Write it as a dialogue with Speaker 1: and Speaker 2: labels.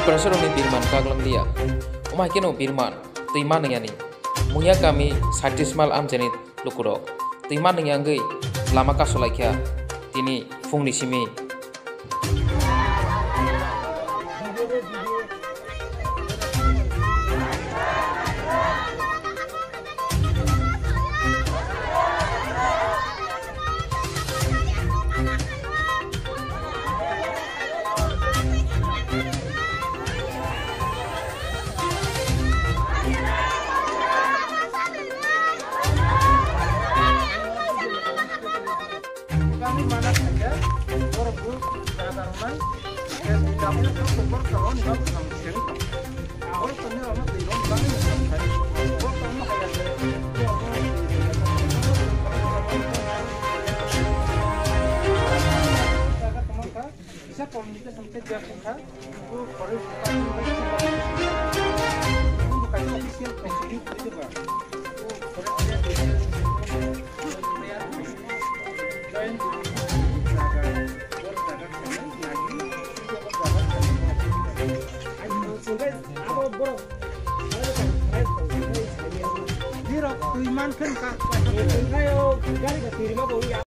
Speaker 1: pressure ni birman kaglam dia umai keno birman tuiman yani muya kami satismal am jenit lukurok tuiman yangai lama kasolaikia tini fungni simi
Speaker 2: kami mana saja orang guru karunan dan tidaknya sumber kalau nggak bisa mencari orang punya orang tidak kami mencari orang kamu kayak bisa komunitas sampai dia kita itu perlu bukan official Facebook itu pak. Tuiman kan kak, kayo galing ke Tirima